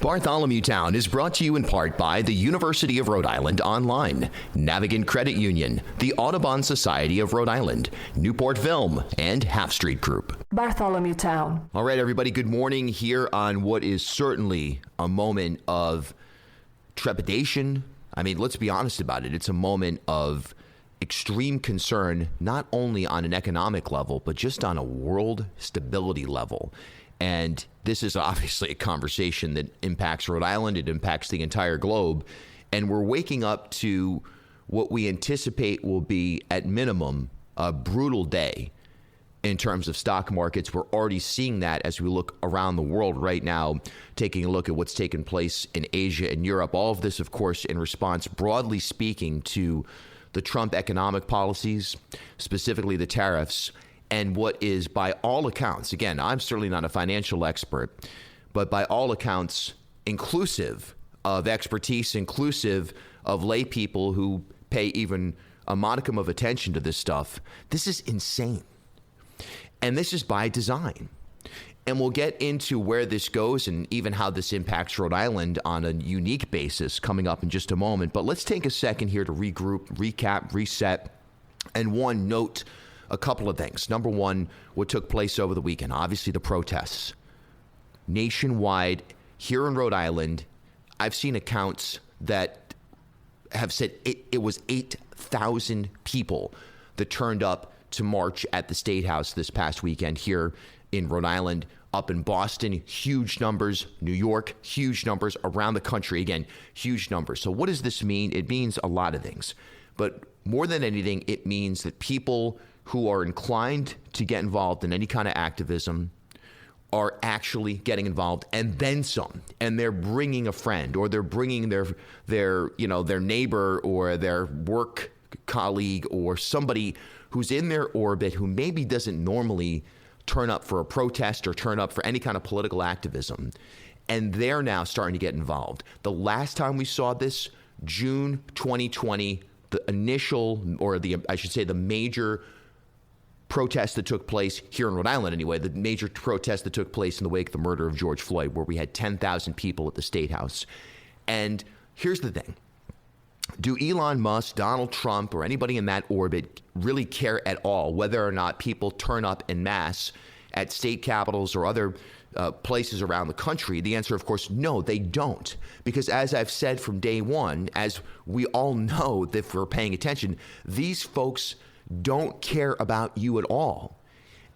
Bartholomew Town is brought to you in part by the University of Rhode Island Online, Navigant Credit Union, the Audubon Society of Rhode Island, Newport Film, and Half Street Group. Bartholomew Town. All right, everybody, good morning here on what is certainly a moment of trepidation. I mean, let's be honest about it. It's a moment of extreme concern, not only on an economic level, but just on a world stability level. And this is obviously a conversation that impacts Rhode Island. It impacts the entire globe. And we're waking up to what we anticipate will be, at minimum, a brutal day in terms of stock markets. We're already seeing that as we look around the world right now, taking a look at what's taken place in Asia and Europe. All of this, of course, in response, broadly speaking, to the Trump economic policies, specifically the tariffs, and what is, by all accounts, again, I'm certainly not a financial expert, but by all accounts, inclusive of expertise, inclusive of lay people who pay even a modicum of attention to this stuff, this is insane. And this is by design. And we'll get into where this goes and even how this impacts Rhode Island on a unique basis coming up in just a moment. But let's take a second here to regroup, recap, reset, and note a couple of things. Number one, what took place over the weekend, obviously the protests. Nationwide, here in Rhode Island, I've seen accounts that have said it was 8,000 people that turned up to march at the State House this past weekend here in Rhode Island. Up in Boston, huge numbers. New York, huge numbers. Around the country, again, huge numbers. So what does this mean? It means a lot of things. But more than anything, it means that people who are inclined to get involved in any kind of activism are actually getting involved, and then some. And they're bringing a friend, or they're bringing their neighbor or their work colleague or somebody who's in their orbit who maybe doesn't normally turn up for a protest or turn up for any kind of political activism. And they're now starting to get involved. The last time we saw this, June 2020, the initial, or the major protest that took place here in Rhode Island anyway, the major protest that took place in the wake of the murder of George Floyd, where we had 10,000 people at the State House. And here's the thing. Do Elon Musk, Donald Trump, or anybody in that orbit really care at all whether or not people turn up en masse at state capitals or other places around the country? The answer, of course, no, they don't. Because as I've said from day one, as we all know that if we're paying attention, these folks don't care about you at all.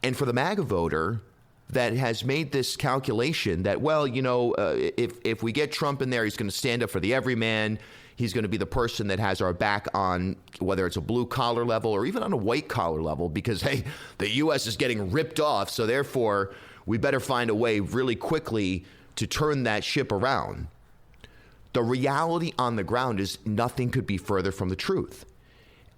And for the MAGA voter that has made this calculation that, well, if we get Trump in there, he's going to stand up for the everyman. He's going to be the person that has our back on whether it's a blue collar level or even on a white collar level, because, hey, the U.S. is getting ripped off. So therefore, we better find a way really quickly to turn that ship around. The reality on the ground is nothing could be further from the truth.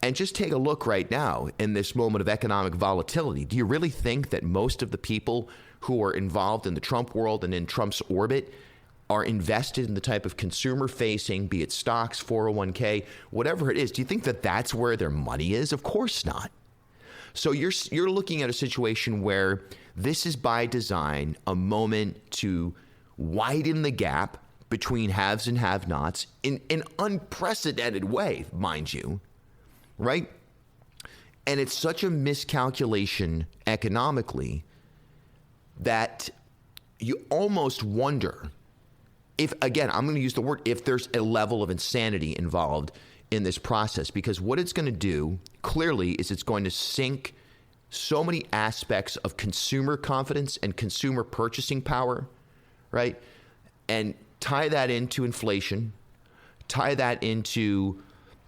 And just take a look right now in this moment of economic volatility. Do you really think that most of the people who are involved in the Trump world and in Trump's orbit are invested in the type of consumer-facing, be it stocks, 401k, whatever it is? Do you think that that's where their money is? Of course not. So you're looking at a situation where this is by design a moment to widen the gap between haves and have-nots in an unprecedented way, mind you. Right? And it's such a miscalculation economically that you almost wonder if, again, I'm going to use the word, if there's a level of insanity involved in this process, because what it's going to do clearly is it's going to sink so many aspects of consumer confidence and consumer purchasing power, right? And tie that into inflation, tie that into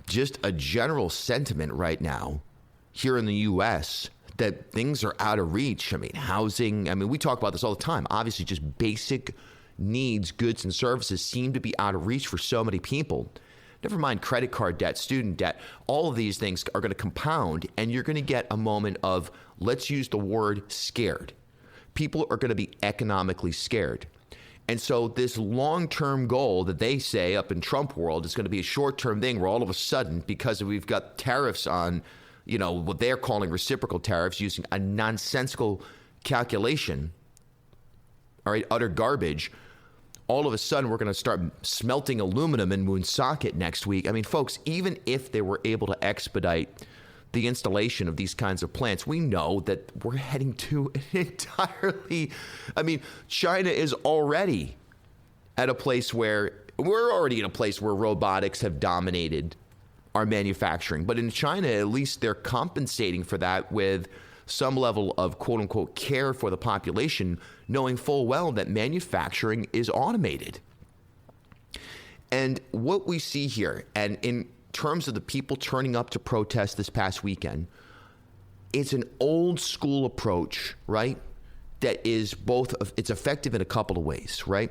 just a general sentiment right now here in the U.S. that things are out of reach. I mean, housing, we talk about this all the time. Obviously, just basic needs, goods and services seem to be out of reach for so many people. Never mind credit card debt, student debt. All of these things are going to compound, and you're going to get a moment of, let's use the word scared. People are going to be economically scared. And so this long-term goal that they say up in Trump world is going to be a short-term thing where all of a sudden, because we've got tariffs on, what they're calling reciprocal tariffs using a nonsensical calculation, all right, utter garbage, all of a sudden we're going to start smelting aluminum in Woonsocket next week. I mean, folks, even if they were able to expedite the installation of these kinds of plants, we know that we're heading to an entirely, I mean, China is already at a place where, we're already in a place where robotics have dominated our manufacturing. But in China, at least they're compensating for that with some level of quote unquote care for the population, knowing full well that manufacturing is automated. And what we see here, and in terms of the people turning up to protest this past weekend, it's an old school approach, right? That is both, it's effective in a couple of ways, right?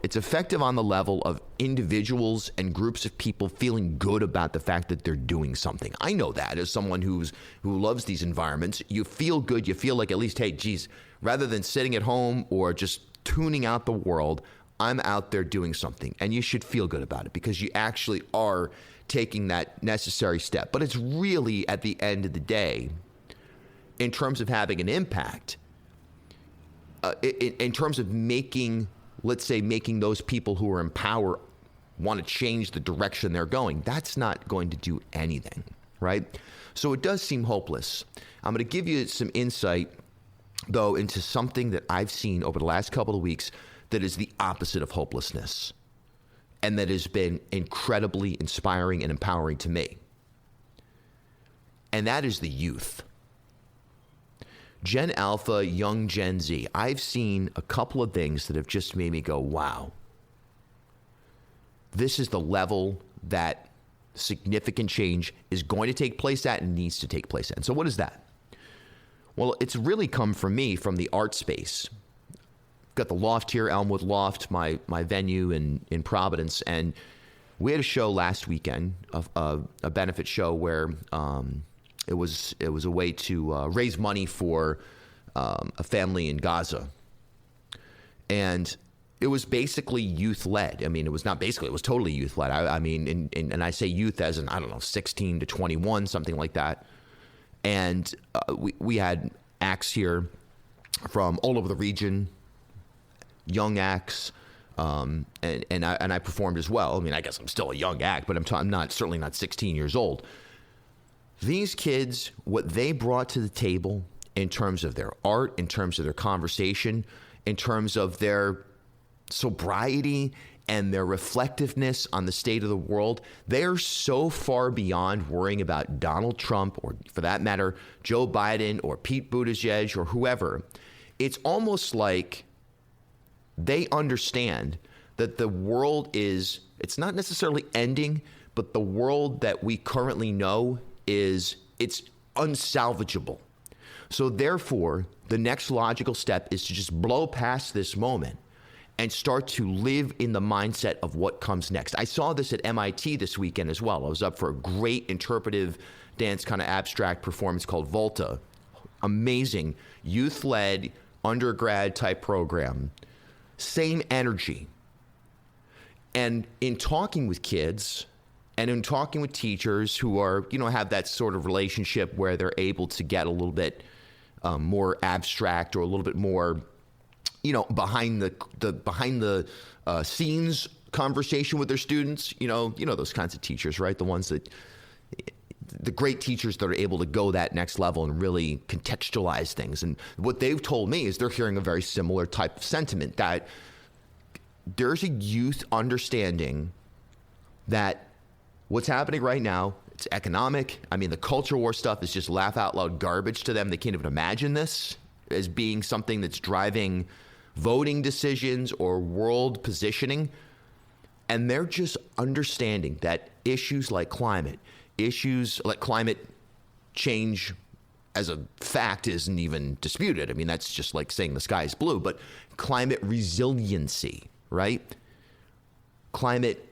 It's effective on the level of individuals and groups of people feeling good about the fact that they're doing something. I know that as someone who loves these environments. You feel good. You feel like at least, hey, geez, rather than sitting at home or just tuning out the world, I'm out there doing something. And you should feel good about it because you actually are taking that necessary step. But it's really, at the end of the day, in terms of having an impact, in terms of making, let's say, making those people who are in power want to change the direction they're going, that's not going to do anything, right? So it does seem hopeless. I'm going to give you some insight, though, into something that I've seen over the last couple of weeks that is the opposite of hopelessness, and that has been incredibly inspiring and empowering to me. And that is the youth. Gen Alpha, young Gen Z. I've seen a couple of things that have just made me go, wow. This is the level that significant change is going to take place at and needs to take place at. And so what is that? Well, it's really come from me, from the art space. Got the Loft here, Elmwood Loft, my venue in Providence. And we had a show last weekend, a benefit show where it was a way to raise money for a family in Gaza. And it was basically youth-led. I mean, it was not basically, it was totally youth-led. I mean, and I say youth as in, I don't know, 16 to 21, something like that. And we had acts here from all over the region, young acts, and I performed as well. I mean, I guess I'm still a young act, but I'm not certainly not 16 years old. These kids, what they brought to the table in terms of their art, in terms of their conversation, in terms of their sobriety and their reflectiveness on the state of the world, they're so far beyond worrying about Donald Trump or, for that matter, Joe Biden or Pete Buttigieg or whoever. It's almost like they understand that the world it's not necessarily ending, but the world that we currently know it's unsalvageable. So therefore, the next logical step is to just blow past this moment and start to live in the mindset of what comes next. I saw this at MIT this weekend as well. I was up for a great interpretive dance kind of abstract performance called Volta. Amazing, youth-led, undergrad type program. Same energy. And in talking with kids and in talking with teachers who are, have that sort of relationship where they're able to get a little bit more abstract or a little bit more, behind the scenes conversation with their students, those kinds of teachers, right? The great teachers that are able to go that next level and really contextualize things. And what they've told me is they're hearing a very similar type of sentiment, that there's a youth understanding that what's happening right now, it's economic. I mean, the culture war stuff is just laugh out loud garbage to them. They can't even imagine this as being something that's driving voting decisions or world positioning. And they're just understanding that issues like climate change as a fact isn't even disputed. I mean, that's just like saying the sky is blue, but climate resiliency, right? Climate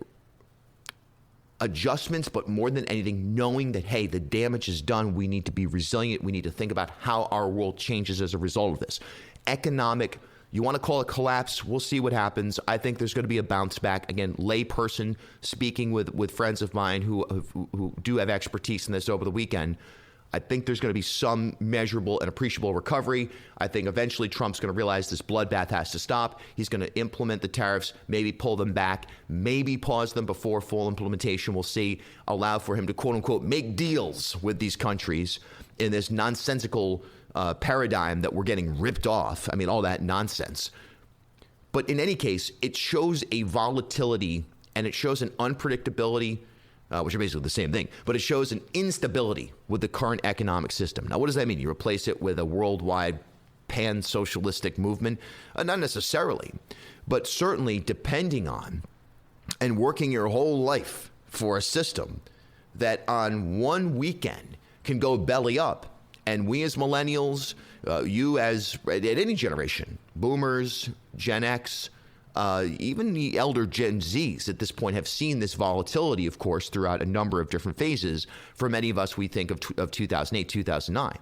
adjustments, but more than anything, knowing that, hey, the damage is done. We need to be resilient. We need to think about how our world changes as a result of this. Economic, you want to call it collapse, we'll see what happens. I think there's going to be a bounce back. Again, layperson speaking with friends of mine who do have expertise in this over the weekend. I think there's going to be some measurable and appreciable recovery. I think eventually Trump's going to realize this bloodbath has to stop. He's going to implement the tariffs, maybe pull them back, maybe pause them before full implementation. We'll see, allow for him to, quote unquote, make deals with these countries in this nonsensical paradigm that we're getting ripped off. I mean, all that nonsense. But in any case, it shows a volatility and it shows an unpredictability, which are basically the same thing, but it shows an instability with the current economic system. Now, what does that mean? You replace it with a worldwide pan-socialistic movement? Not necessarily, but certainly depending on and working your whole life for a system that on one weekend can go belly up. And we as millennials, you as at any generation, boomers, Gen X, even the elder Gen Zs at this point have seen this volatility, of course, throughout a number of different phases. For many of us, we think of 2008, 2009.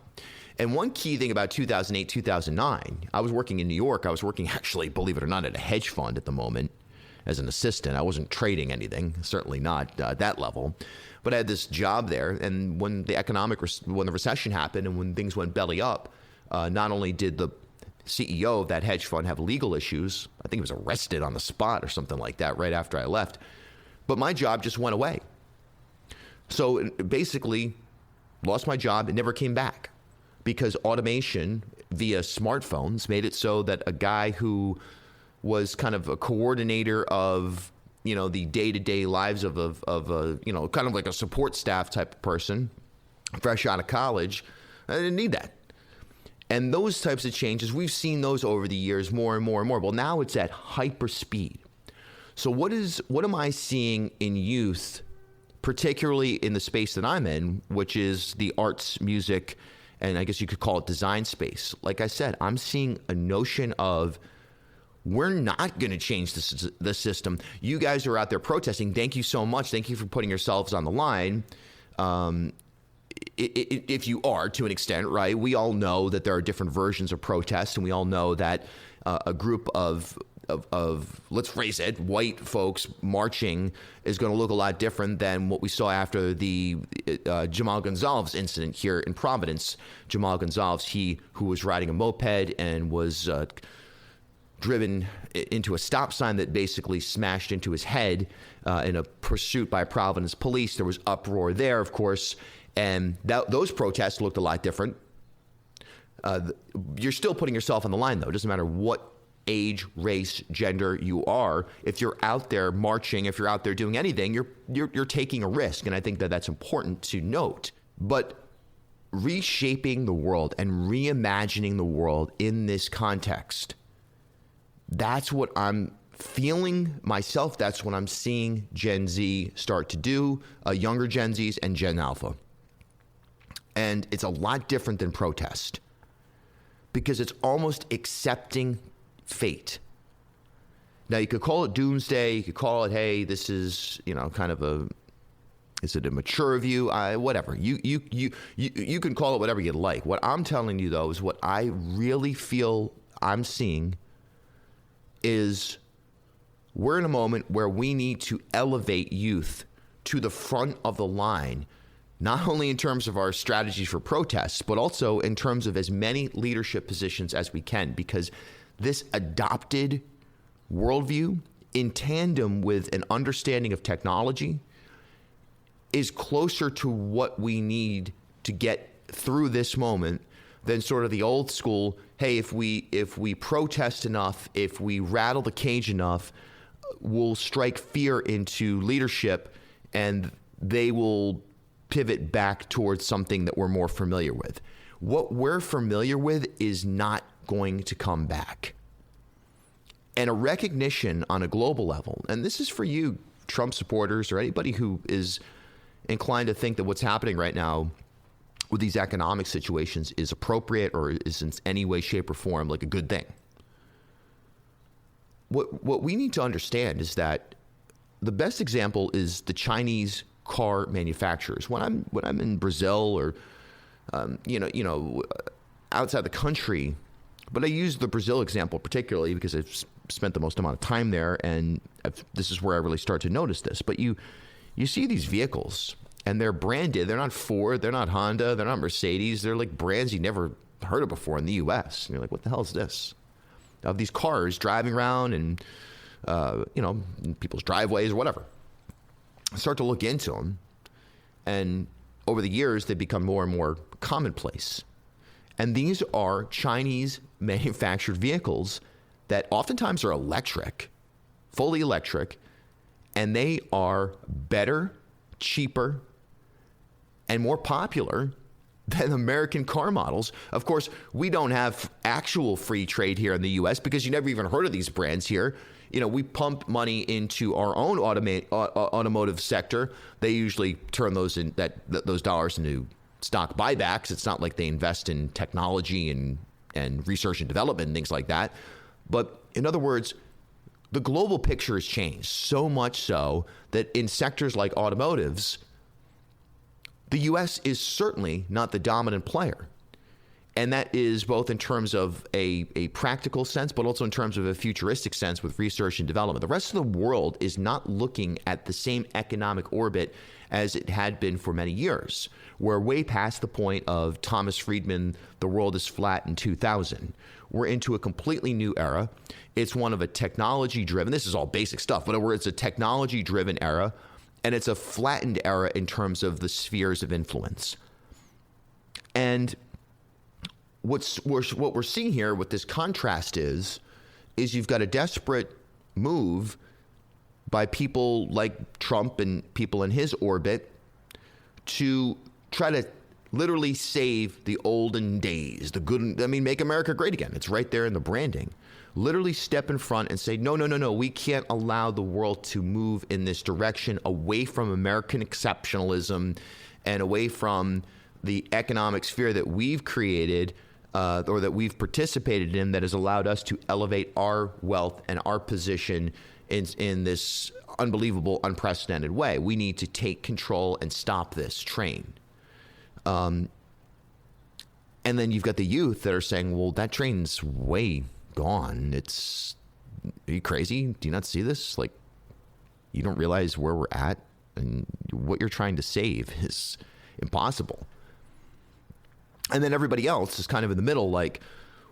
And one key thing about 2008, 2009, I was working in New York. I was working, actually, believe it or not, at a hedge fund at the moment as an assistant. I wasn't trading anything, certainly not that level. But I had this job there. And when when the recession happened and when things went belly up, not only did the CEO of that hedge fund have legal issues. I think he was arrested on the spot or something like that right after I left. But my job just went away. So basically, lost my job and never came back because automation via smartphones made it so that a guy who was kind of a coordinator of, the day-to-day lives of a, kind of like a support staff type of person, fresh out of college, I didn't need that. And those types of changes, we've seen those over the years more and more and more. Well, now it's at hyper speed. So what am I seeing in youth, particularly in the space that I'm in, which is the arts, music, and I guess you could call it design space? Like I said, I'm seeing a notion of we're not going to change the system. You guys are out there protesting. Thank you so much. Thank you for putting yourselves on the line. If you are, to an extent, right? We all know that there are different versions of protests, and we all know that a group of let's phrase it, white folks marching is going to look a lot different than what we saw after the Jamal Gonzalez incident here in Providence. Jamal Gonzalez, he who was riding a moped and was driven into a stop sign that basically smashed into his head in a pursuit by Providence police. There was uproar there, of course. And those protests looked a lot different. You're still putting yourself on the line, though. It doesn't matter what age, race, gender you are. If you're out there marching, if you're out there doing anything, you're taking a risk. And I think that that's important to note. But reshaping the world and reimagining the world in this context, that's what I'm feeling myself. That's what I'm seeing Gen Z start to do, younger Gen Zs and Gen Alpha. And it's a lot different than protest because it's almost accepting fate. Now, you could call it doomsday. You could call it, hey, this is, kind of is it a mature view? Whatever. You can call it whatever you like. What I'm telling you, though, is what I really feel I'm seeing is we're in a moment where we need to elevate youth to the front of the line, not only in terms of our strategies for protests, but also in terms of as many leadership positions as we can, because this adopted worldview in tandem with an understanding of technology is closer to what we need to get through this moment than sort of the old school, hey, if we protest enough, if we rattle the cage enough, we'll strike fear into leadership and they will pivot back towards something that we're more familiar with. What we're familiar with is not going to come back. And a recognition on a global level, and this is for you, Trump supporters, or anybody who is inclined to think that what's happening right now with these economic situations is appropriate or is in any way, shape, or form like a good thing. What we need to understand is that the best example is the Chinese car manufacturers. When I'm in Brazil or outside the country, but I use the Brazil example particularly because I've spent the most amount of time there, and this is where I really start to notice this. But you see these vehicles, and they're branded. They're not Ford, they're not Honda, they're not Mercedes. They're like brands you never heard of before in the U.S. And you're like, what the hell is this? Of these cars driving around and, in people's driveways or whatever. I start to look into them, and over the years, they become more and more commonplace. And these are Chinese manufactured vehicles that oftentimes are electric, fully electric, and they are better, cheaper, and more popular than American car models. Of course, we don't have actual free trade here in the U.S. because you never even heard of these brands here. We pump money into our own automotive sector. They usually turn those dollars into stock buybacks. It's not like they invest in technology and research and development and things like that. But in other words, the global picture has changed so much so that in sectors like automotives, the U.S. is certainly not the dominant player. And that is both in terms of a practical sense, but also in terms of a futuristic sense with research and development. The rest of the world is not looking at the same economic orbit as it had been for many years. We're way past the point of Thomas Friedman, the world is flat in 2000. We're into a completely new era. It's one of a technology-driven, this is all basic stuff, but it's a technology-driven era, and it's a flattened era in terms of the spheres of influence. And what we're seeing here with this contrast is you've got a desperate move by people like Trump and people in his orbit to try to literally save the olden days, make America great again. It's right there in the branding. Literally step in front and say, no, we can't allow the world to move in this direction away from American exceptionalism and away from the economic sphere that we've created or that we've participated in that has allowed us to elevate our wealth and our position in this unbelievable, unprecedented way. We need to take control and stop this train. And then you've got the youth that are saying, well, that train's way gone. Are you crazy? Do you not see this? Like, you don't realize where we're at, and what you're trying to save is impossible. And then everybody else is kind of in the middle, like,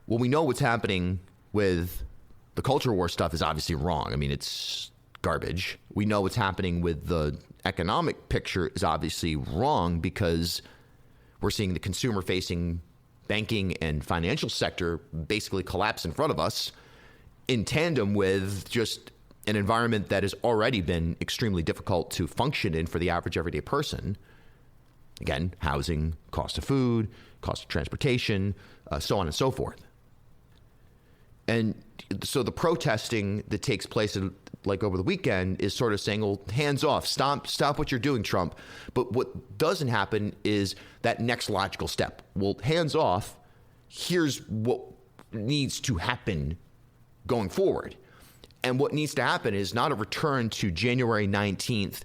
well, we know what's happening with the culture war stuff is obviously wrong. I mean, it's garbage. We know what's happening with the economic picture is obviously wrong because we're seeing the consumer-facing banking and financial sector basically collapse in front of us in tandem with just an environment that has already been extremely difficult to function in for the average everyday person. Again, housing, cost of food, cost of transportation, so on and so forth. And so the protesting that takes place over the weekend is sort of saying, well, hands off, stop what you're doing, Trump. But what doesn't happen is that next logical step. Well, hands off, here's what needs to happen going forward. And what needs to happen is not a return to January 19th,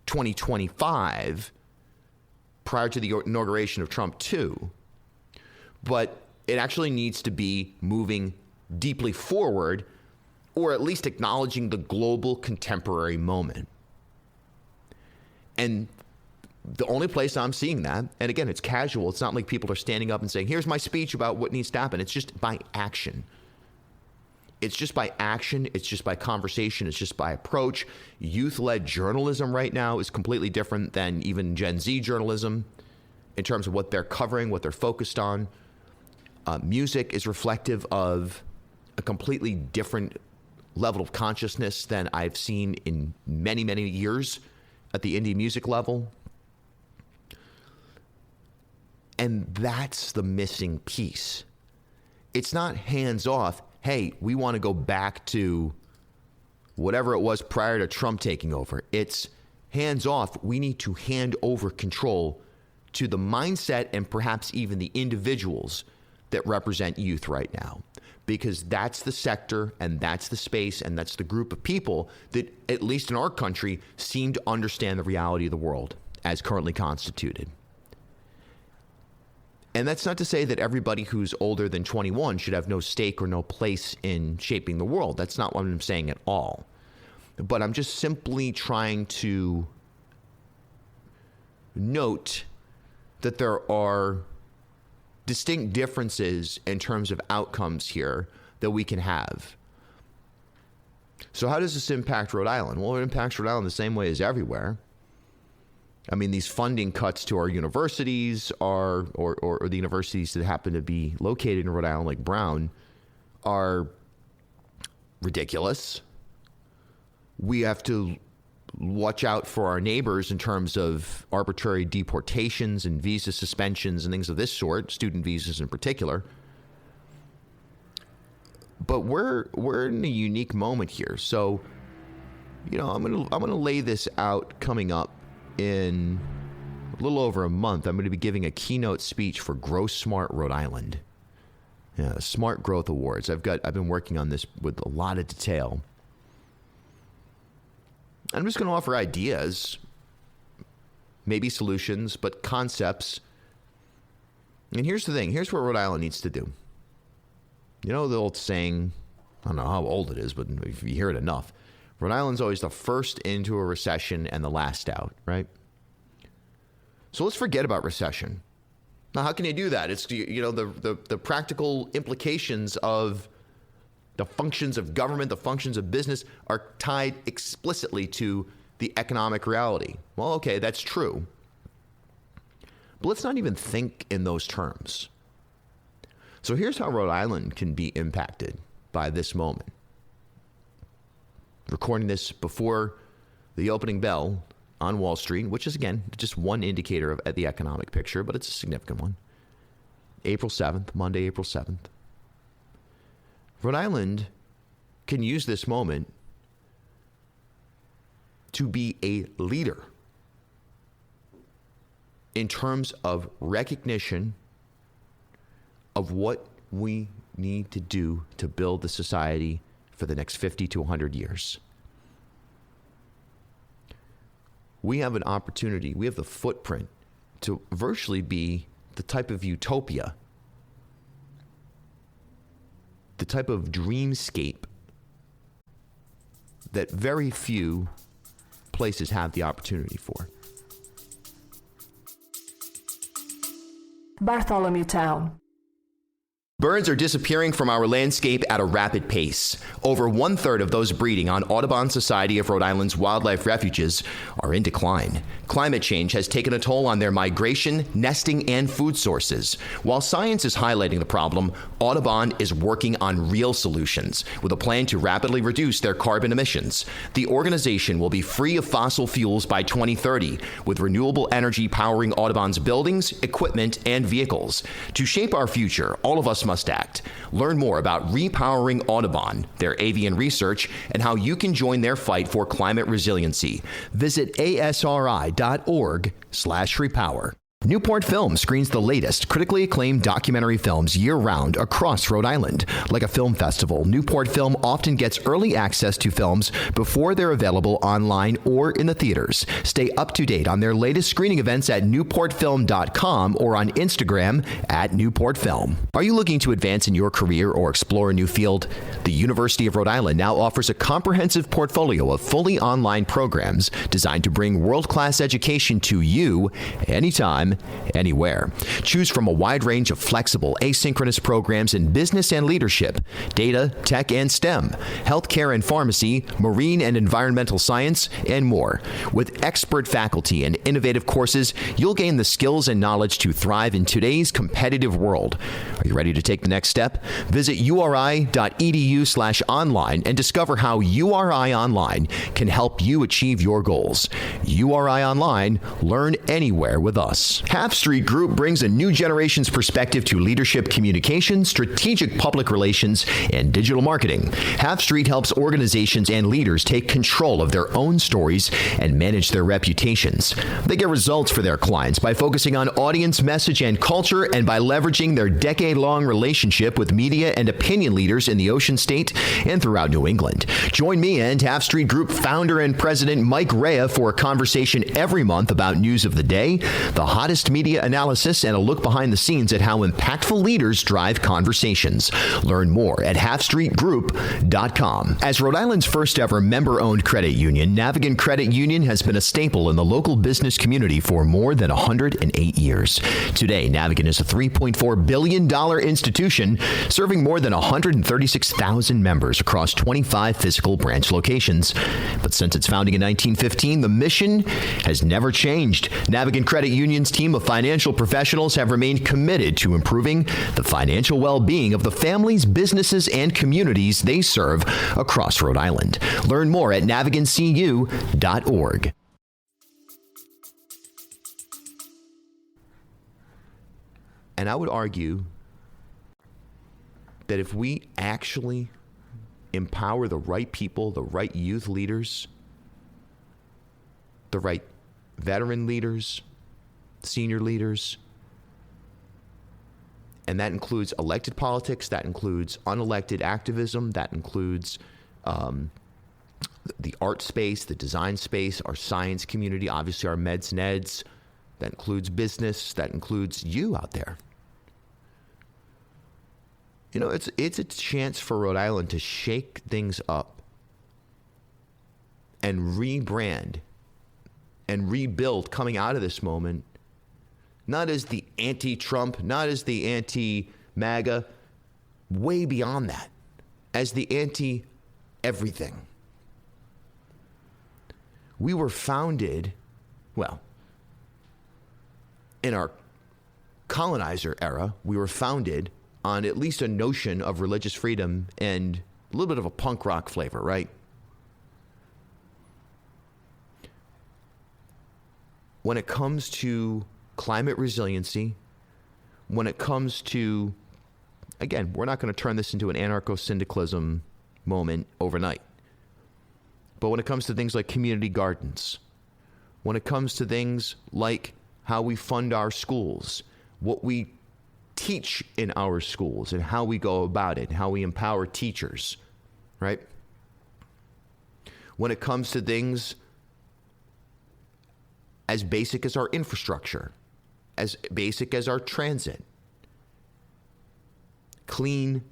2025, prior to the inauguration of Trump 2, but it actually needs to be moving deeply forward, or at least acknowledging the global contemporary moment. And the only place I'm seeing that, and again, it's casual. It's not like people are standing up and saying, here's my speech about what needs to happen. It's just by action. It's just by action. It's just by conversation. It's just by approach. Youth-led journalism right now is completely different than even Gen Z journalism in terms of what they're covering, what they're focused on. Music is reflective of a completely different level of consciousness than I've seen in many, many years at the indie music level. And that's the missing piece. It's not hands off. Hey, we want to go back to whatever it was prior to Trump taking over. It's hands off. We need to hand over control to the mindset and perhaps even the individuals that represent youth right now, because that's the sector and that's the space and that's the group of people that, at least in our country, seem to understand the reality of the world as currently constituted. And that's not to say that everybody who's older than 21 should have no stake or no place in shaping the world. That's not what I'm saying at all. But I'm just simply trying to note that there are distinct differences in terms of outcomes here that we can have. So how does this impact Rhode Island? Well, it impacts Rhode Island the same way as everywhere. I mean, these funding cuts to our universities or the universities that happen to be located in Rhode Island, like Brown, are ridiculous. We have to watch out for our neighbors in terms of arbitrary deportations and visa suspensions and things of this sort, student visas in particular. But we're in a unique moment here. So, I'm gonna lay this out coming up in a little over a month. I'm going to be giving a keynote speech for Grow Smart Rhode Island. Yeah, Smart Growth Awards. I've been working on this with a lot of detail. I'm just going to offer ideas, maybe solutions, but concepts. And here's the thing. Here's what Rhode Island needs to do. The old saying, I don't know how old it is, but if you hear it enough, Rhode Island's always the first into a recession and the last out, right? So let's forget about recession. Now, how can you do that? It's, the practical implications of the functions of government, the functions of business are tied explicitly to the economic reality. Well, okay, that's true. But let's not even think in those terms. So here's how Rhode Island can be impacted by this moment. Recording this before the opening bell on Wall Street, which is, again, just one indicator of the economic picture, but it's a significant one. Monday, April 7th. Rhode Island can use this moment to be a leader in terms of recognition of what we need to do to build the society for the next 50 to 100 years. We have an opportunity, we have the footprint to virtually be the type of utopia, the type of dreamscape that very few places have the opportunity for. Bartholomew Town. Birds are disappearing from our landscape at a rapid pace. Over 1/3 of those breeding on Audubon Society of Rhode Island's wildlife refuges are in decline. Climate change has taken a toll on their migration, nesting, and food sources. While science is highlighting the problem, Audubon is working on real solutions with a plan to rapidly reduce their carbon emissions. The organization will be free of fossil fuels by 2030, with renewable energy powering Audubon's buildings, equipment, and vehicles. To shape our future, all of us must act. Learn more about repowering Audubon, their avian research, and how you can join their fight for climate resiliency. Visit asri.org/repower. Newport Film screens the latest critically acclaimed documentary films year-round across Rhode Island. Like a film festival, Newport Film often gets early access to films before they're available online or in the theaters. Stay up to date on their latest screening events at newportfilm.com or on Instagram @NewportFilm. Are you looking to advance in your career or explore a new field? The University of Rhode Island now offers a comprehensive portfolio of fully online programs designed to bring world-class education to you anytime, anywhere. Choose from a wide range of flexible, asynchronous programs in business and leadership, data, tech, and STEM, healthcare and pharmacy, marine and environmental science, and more. With expert faculty and innovative courses, you'll gain the skills and knowledge to thrive in today's competitive world. Are you ready to take the next step? Visit uri.edu/online and discover how URI Online can help you achieve your goals. URI Online, learn anywhere with us. Half Street Group brings a new generation's perspective to leadership communication, strategic public relations, and digital marketing. Half Street helps organizations and leaders take control of their own stories and manage their reputations. They get results for their clients by focusing on audience, message, and culture, and by leveraging their decade-long relationship with media and opinion leaders in the Ocean State and throughout New England. Join me and Half Street Group founder and president Mike Rea for a conversation every month about news of the day, the hottest media analysis, and a look behind the scenes at how impactful leaders drive conversations. Learn more at halfstreetgroup.com. As Rhode Island's first ever member-owned credit union, Navigant Credit Union has been a staple in the local business business community for more than 108 years. Today, Navigant is a $3.4 billion institution serving more than 136,000 members across 25 physical branch locations. But since its founding in 1915, the mission has never changed. Navigant Credit Union's team of financial professionals have remained committed to improving the financial well-being of the families, businesses, and communities they serve across Rhode Island. Learn more at navigantcu.org. And I would argue that if we actually empower the right people, the right youth leaders, the right veteran leaders, senior leaders, and that includes elected politics, that includes unelected activism, that includes the art space, the design space, our science community, obviously our meds, neds, that includes business, that includes you out there. You know, it's a chance for Rhode Island to shake things up and rebrand and rebuild coming out of this moment, not as the anti-Trump, not as the anti-MAGA, way beyond that, as the anti-everything. We were founded, well, in our colonizer era, we were founded on at least a notion of religious freedom and a little bit of a punk rock flavor, right? When it comes to climate resiliency, when it comes to, again, we're not going to turn this into an anarcho-syndicalism moment overnight. But when it comes to things like community gardens, when it comes to things like how we fund our schools, what we teach in our schools, and how we go about it, how we empower teachers, right? When it comes to things as basic as our infrastructure, as basic as our transit, clean,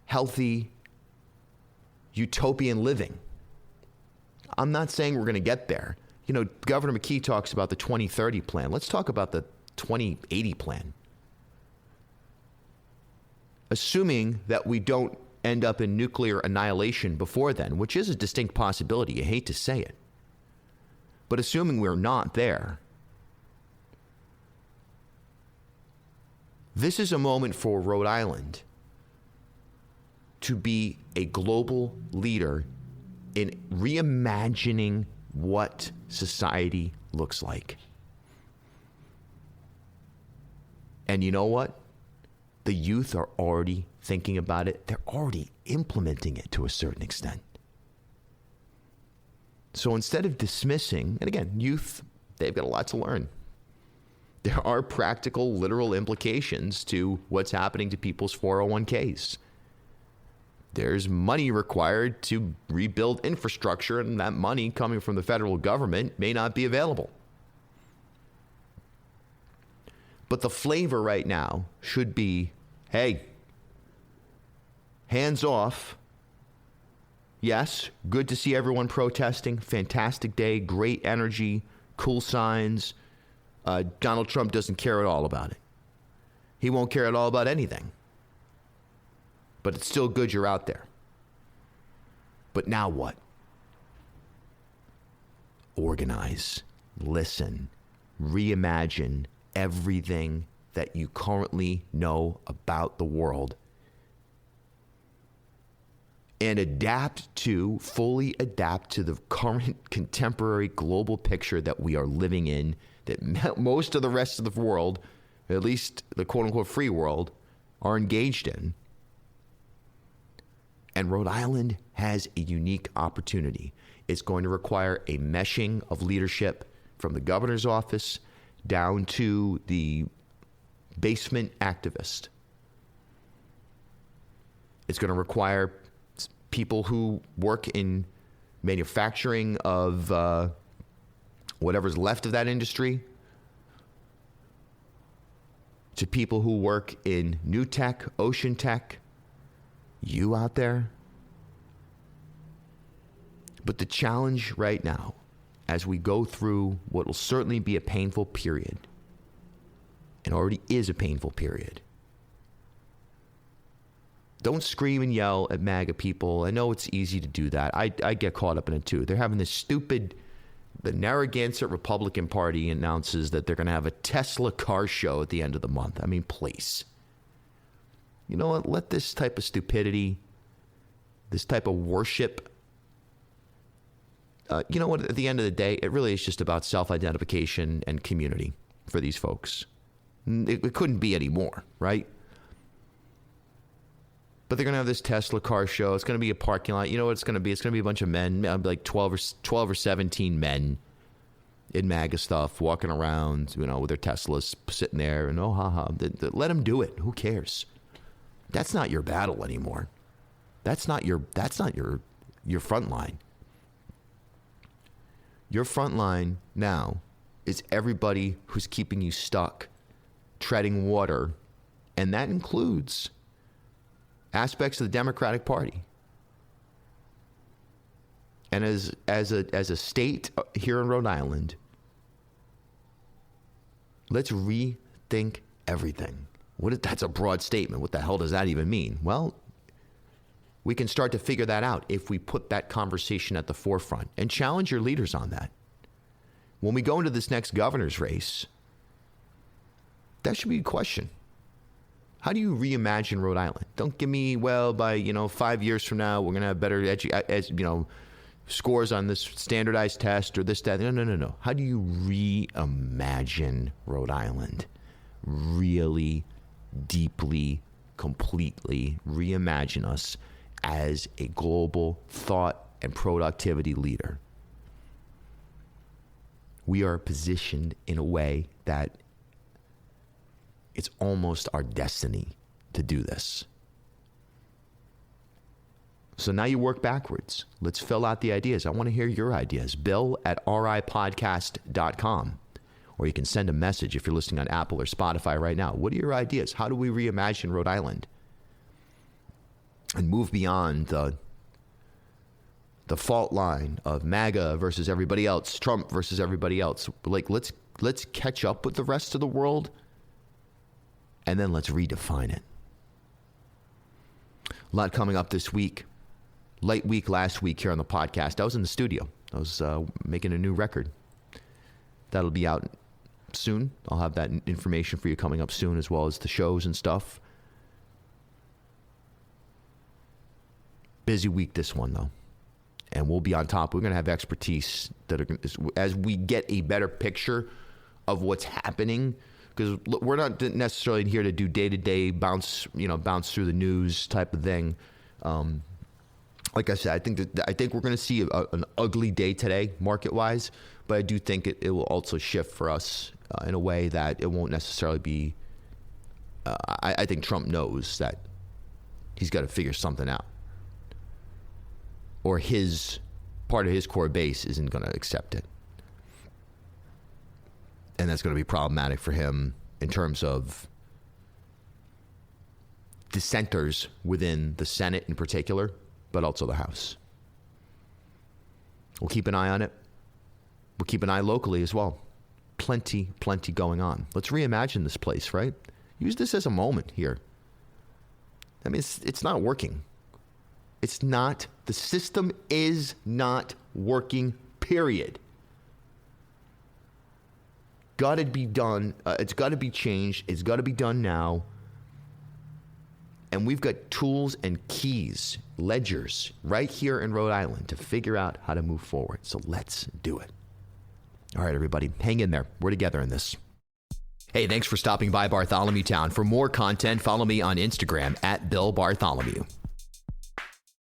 healthy, utopian living. I'm not saying we're going to get there. You know, Governor McKee talks about the 2030 plan. Let's talk about the 2080 plan. Assuming that we don't end up in nuclear annihilation before then, which is a distinct possibility. You hate to say it. But assuming we're not there, this is a moment for Rhode Island to be a global leader in reimagining what society looks like. And you know what? The youth are already thinking about it. They're already implementing it to a certain extent. So instead of dismissing, and again, youth, they've got a lot to learn. There are practical, literal implications to what's happening to people's 401ks. There's money required to rebuild infrastructure, and that money coming from the federal government may not be available. But the flavor right now should be, hey, hands off. Yes, good to see everyone protesting. Fantastic day, great energy, cool signs. Donald Trump doesn't care at all about it. He won't care at all about anything. But it's still good you're out there. But now what? Organize, listen, reimagine everything that you currently know about the world, and fully adapt to the current contemporary global picture that we are living in, that most of the rest of the world, at least the quote-unquote free world, are engaged in. And Rhode Island has a unique opportunity. It's going to require a meshing of leadership from the governor's office down to the basement activist. It's going to require people who work in manufacturing of whatever's left of that industry, to people who work in new tech, ocean tech, you out there. But the challenge right now, as we go through what will certainly be a painful period, and already is a painful period. Don't scream and yell at MAGA people. I know it's easy to do that. I get caught up in it too. They're having this stupid, the Narragansett Republican Party announces that they're going to have a Tesla car show at the end of the month. I mean, please. You know what? Let this type of stupidity, this type of worship, you know what? At the end of the day, it really is just about self-identification and community for these folks. It couldn't be any more, right? But they're going to have this Tesla car show. It's going to be a parking lot. You know what it's going to be? It's going to be a bunch of men, like 12 or 17 men in MAGA stuff, walking around, you know, with their Teslas, sitting there, and let them do it. Who cares? That's not your battle anymore. That's not your front line. Your front line now is everybody who's keeping you stuck, treading water, and that includes aspects of the Democratic Party. And as a state here in Rhode Island, let's rethink everything. That's a broad statement. What the hell does that even mean? Well, we can start to figure that out if we put that conversation at the forefront and challenge your leaders on that. When we go into this next governor's race, that should be a question. How do you reimagine Rhode Island? Don't give me, by 5 years from now, we're going to have better scores on this standardized test or this, that. No. How do you reimagine Rhode Island? Really deeply, completely reimagine us as a global thought and productivity leader. We are positioned in a way that it's almost our destiny to do this. So now you work backwards. Let's fill out the ideas. I want to hear your ideas. bill@ripodcast.com. Or you can send a message if you're listening on Apple or Spotify right now. What are your ideas? How do we reimagine Rhode Island? And move beyond the fault line of MAGA versus everybody else, Trump versus everybody else. Like, let's catch up with the rest of the world, and then let's redefine it. A lot coming up this week. Light week last week here on the podcast. I was in the studio. I was making a new record. That'll be out soon. I'll have that information for you coming up soon, as well as the shows and stuff. Busy week this one, though. And we'll be on top. We're going to have expertise as we get a better picture of what's happening. Because we're not necessarily here to do day-to-day bounce through the news type of thing. Like I said, I think we're going to see an ugly day today, market-wise. But I do think it will also shift for us in a way that it won't necessarily be. I think Trump knows that he's got to figure something out, or his part of his core base isn't going to accept it. And that's going to be problematic for him in terms of dissenters within the Senate in particular, but also the House. We'll keep an eye on it. We'll keep an eye locally as well. Plenty going on. Let's reimagine this place, right? Use this as a moment here. I mean, it's not working. It's not. The system is not working, period. Got to be done. It's got to be changed. It's got to be done now. And we've got tools and keys, ledgers, right here in Rhode Island to figure out how to move forward. So let's do it. All right, everybody, hang in there. We're together in this. Hey, thanks for stopping by Bartholomew Town. For more content, follow me on Instagram @BillBartholomew.